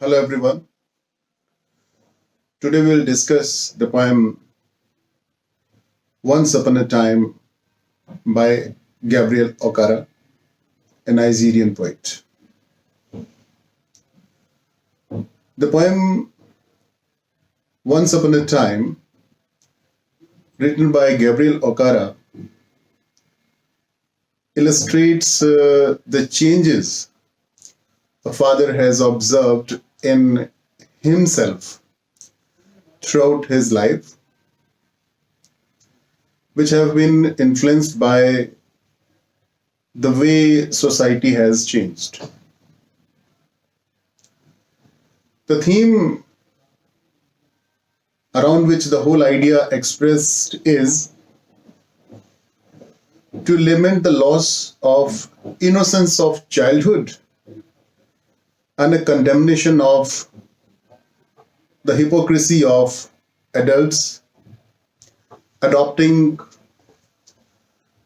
Hello everyone. Today we'll discuss the poem Once Upon a Time by Gabriel Okara, a Nigerian poet. The poem Once Upon a Time, written by Gabriel Okara, illustrates the changes a father has observed in himself throughout his life, which have been influenced by the way society has changed. The theme around which the whole idea expressed is to lament the loss of innocence of childhood and a condemnation of the hypocrisy of adults adopting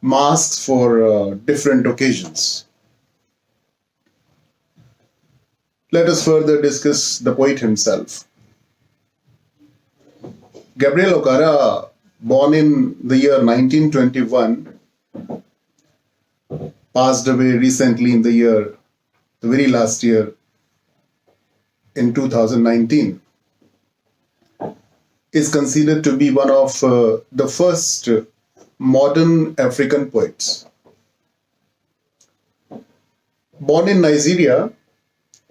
masks for different occasions. Let us further discuss the poet himself. Gabriel Okara, born in the year 1921, passed away recently in the very last year, in 2019, is considered to be one of the first modern African poets. Born in Nigeria,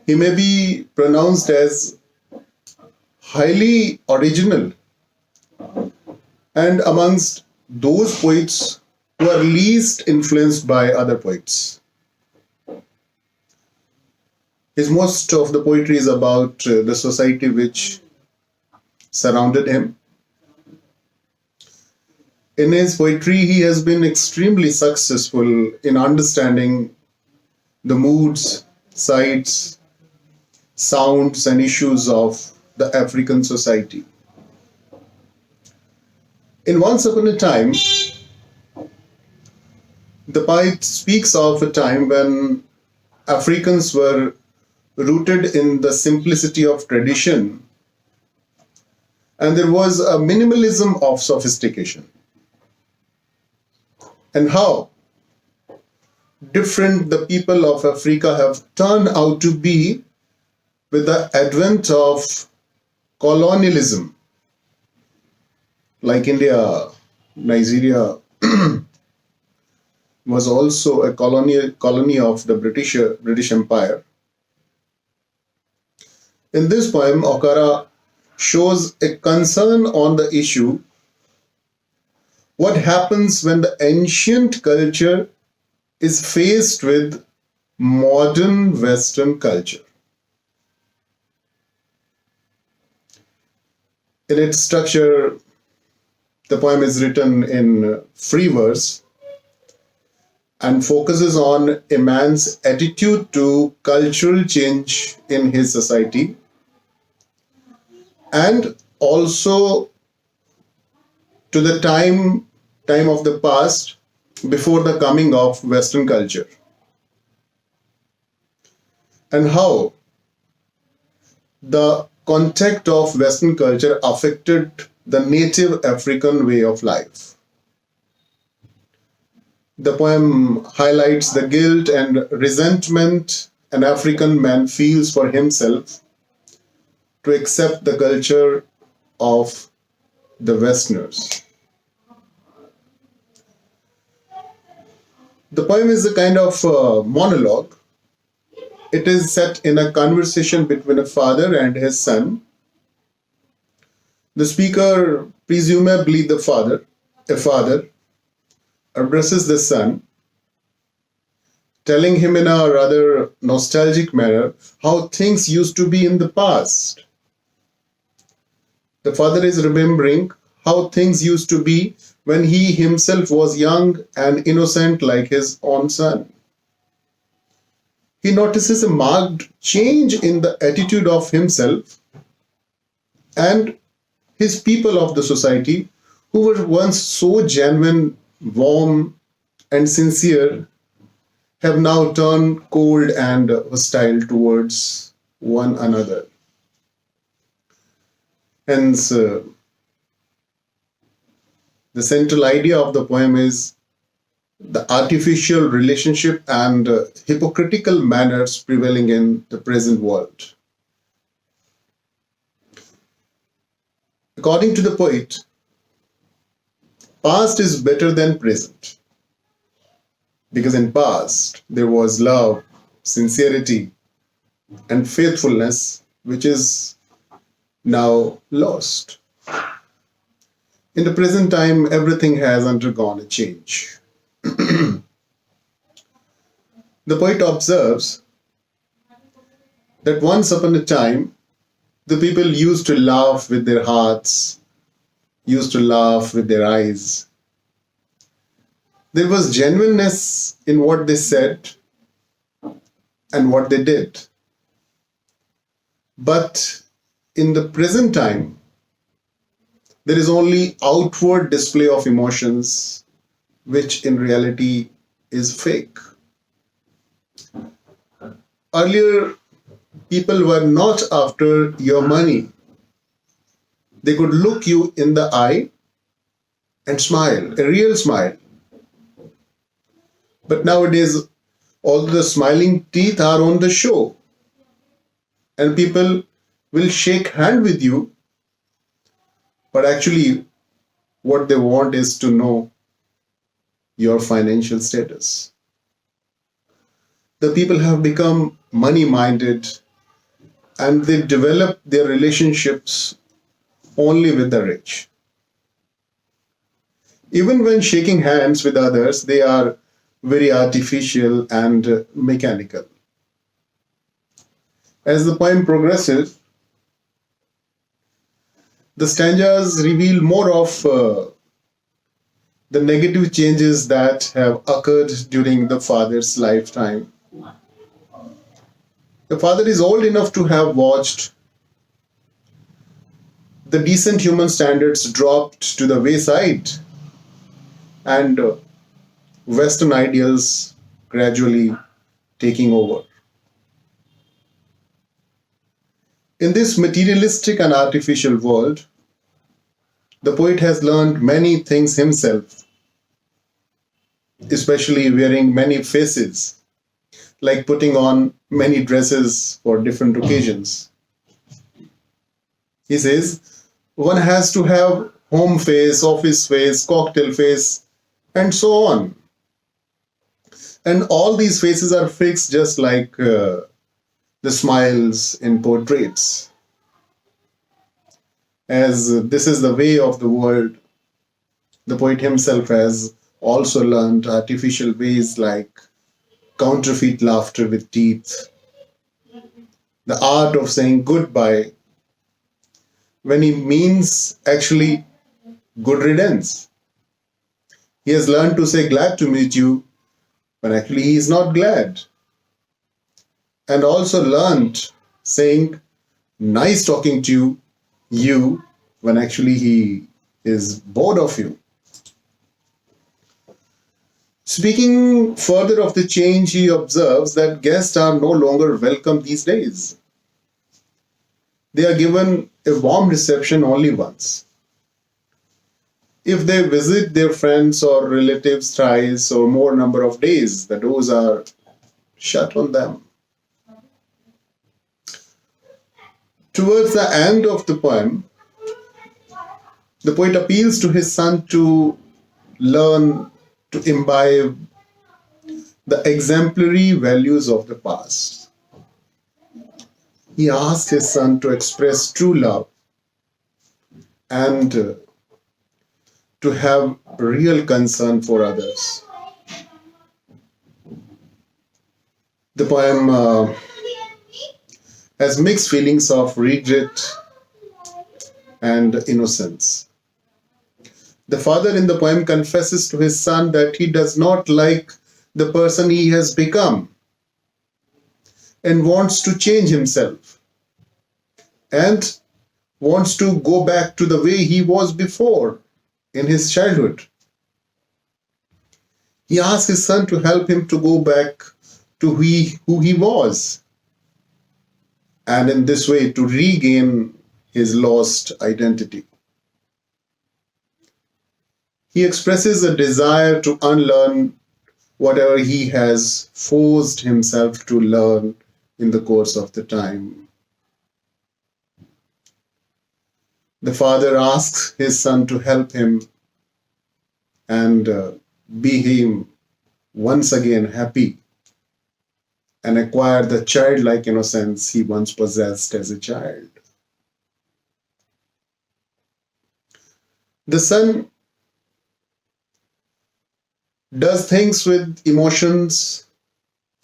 he may be pronounced as highly original and amongst those poets who are least influenced by other poets. His most of the poetry is about the society which surrounded him. In his poetry, he has been extremely successful in understanding the moods, sights, sounds, and issues of the African society. In Once Upon a Time, the poet speaks of a time when Africans were rooted in the simplicity of tradition and there was a minimalism of sophistication. And how different the people of Africa have turned out to be with the advent of colonialism. Like India, Nigeria was also a colony of the British Empire. In this poem, Okara shows a concern on the issue what happens when the ancient culture is faced with modern Western culture. In its structure, the poem is written in free verse and focuses on a man's attitude to cultural change in his society and also to the time of the past before the coming of Western culture, and how the contact of Western culture affected the native African way of life. The poem highlights the guilt and resentment an African man feels for himself to accept the culture of the Westerners. The poem is a kind of monologue. It is set in a conversation between a father and his son. The speaker, presumably a father, addresses the son, telling him in a rather nostalgic manner how things used to be in the past. The father is remembering how things used to be when he himself was young and innocent like his own son. He notices a marked change in the attitude of himself and his people of the society who were once so genuine, warm, and sincere have now turned cold and hostile towards one another. Hence, the central idea of the poem is the artificial relationship and hypocritical manners prevailing in the present world. According to the poet, past is better than present because in past there was love, sincerity, and faithfulness, which is now lost. In the present time, everything has undergone a change. The poet observes that once upon a time, the people used to laugh with their hearts, used to laugh with their eyes. There was genuineness in what they said and what they did. But in the present time, there is only outward display of emotions, which in reality is fake. Earlier, people were not after your money. They could look you in the eye and smile, a real smile. But nowadays, all the smiling teeth are on the show, and people will shake hand with you, but actually what they want is to know your financial status. The people have become money minded and they develop their relationships only with the rich. Even when shaking hands with others, they are very artificial and mechanical. As the poem progresses, the stanzas reveal more of the negative changes that have occurred during the father's lifetime. The father is old enough to have watched the decent human standards dropped to the wayside and Western ideals gradually taking over. In this materialistic and artificial world, the poet has learned many things himself, especially wearing many faces, like putting on many dresses for different occasions. He says, one has to have home face, office face, cocktail face, and so on. And all these faces are fixed just like the smiles in portraits. As this is the way of the world, the poet himself has also learned artificial ways like counterfeit laughter with teeth, the art of saying goodbye when he means actually good riddance. He has learned to say glad to meet you when actually he is not glad. And also learned saying nice talking to you when actually he is bored of you. Speaking further of the change, he observes that guests are no longer welcome these days. They are given a warm reception only once. If they visit their friends or relatives thrice or more number of days, the doors are shut on them. Towards the end of the poem, the poet appeals to his son to learn to imbibe the exemplary values of the past. He asks his son to express true love and to have real concern for others. The poem has mixed feelings of regret and innocence. The father in the poem confesses to his son that he does not like the person he has become and wants to change himself and wants to go back to the way he was before in his childhood. He asks his son to help him to go back to who he was. and in this way to regain his lost identity. He expresses a desire to unlearn whatever he has forced himself to learn in the course of the time. The father asks his son to help him and be him once again happy and acquire the childlike innocence he once possessed as a child. The son does things with emotions,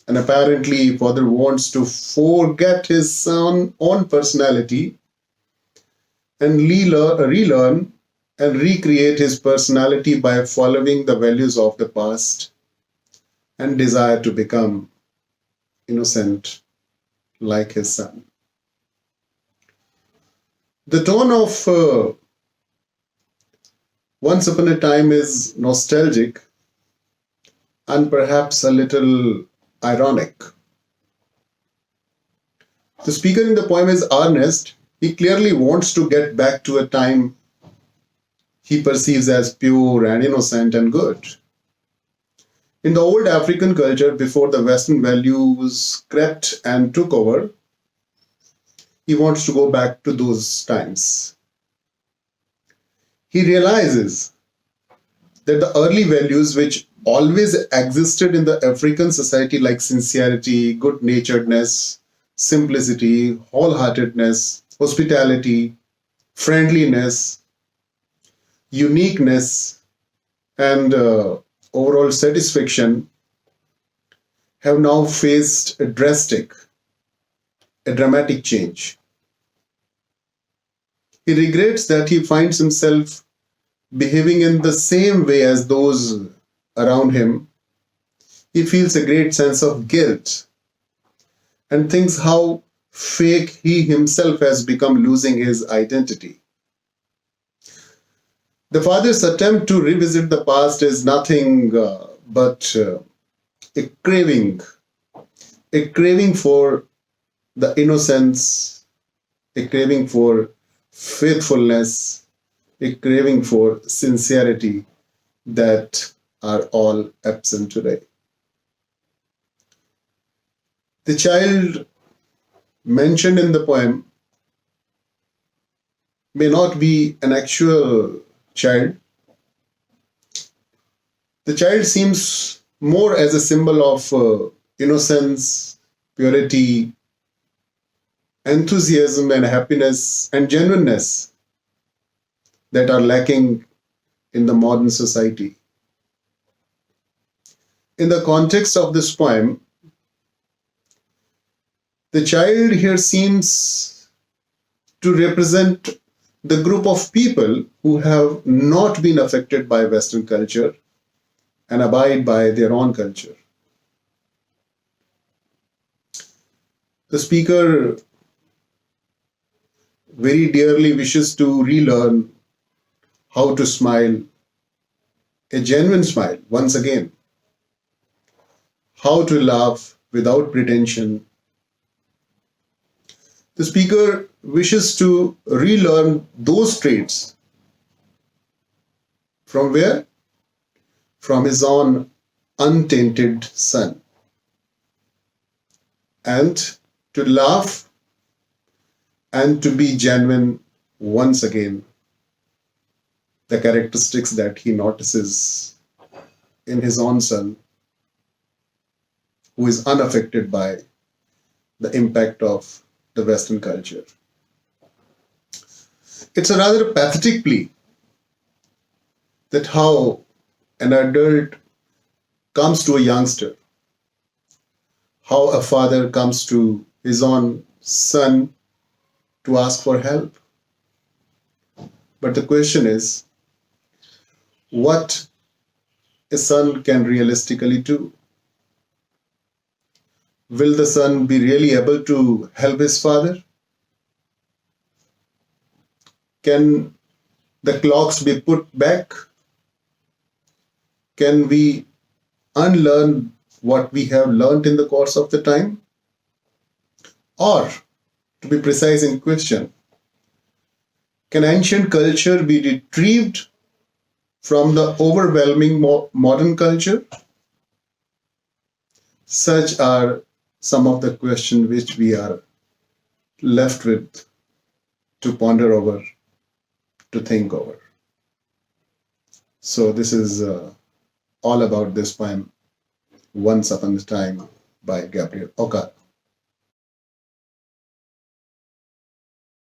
and apparently father wants to forget his son own personality and relearn and recreate his personality by following the values of the past and desire to become innocent like his son. The tone of Once Upon a Time is nostalgic and perhaps a little ironic. The speaker in the poem is earnest. He clearly wants to get back to a time he perceives as pure and innocent and good. In the old African culture, before the Western values crept and took over, he wants to go back to those times. He realizes that the early values which always existed in the African society, like sincerity, good naturedness, simplicity, wholeheartedness, hospitality, friendliness, uniqueness, and overall satisfaction, have now faced a dramatic change. He regrets that he finds himself behaving in the same way as those around him. He feels a great sense of guilt and thinks how fake he himself has become, losing his identity. The father's attempt to revisit the past is nothing but a craving, a craving for the innocence, a craving for faithfulness, a craving for sincerity that are all absent today. The child mentioned in the poem may not be an actual child. The child seems more as a symbol of innocence, purity, enthusiasm, and happiness and genuineness that are lacking in the modern society. In the context of this poem, the child here seems to represent the group of people who have not been affected by Western culture and abide by their own culture. The speaker very dearly wishes to relearn how to smile, a genuine smile, once again, how to laugh without pretension. The speaker wishes to relearn those traits. From where? From his own untainted son. And to laugh and to be genuine once again, the characteristics that he notices in his own son, who is unaffected by the impact of the Western culture. It's a rather pathetic plea that how an adult comes to a youngster, how a father comes to his own son to ask for help. But the question is, what a son can realistically do? Will the son be really able to help his father? Can the clocks be put back? Can we unlearn what we have learned in the course of the time? Or To be precise in question, can ancient culture be retrieved from the overwhelming modern culture? Such are some of the questions which we are left with to ponder over, to think over. So, this is all about this poem, Once Upon a Time by Gabriel Okara.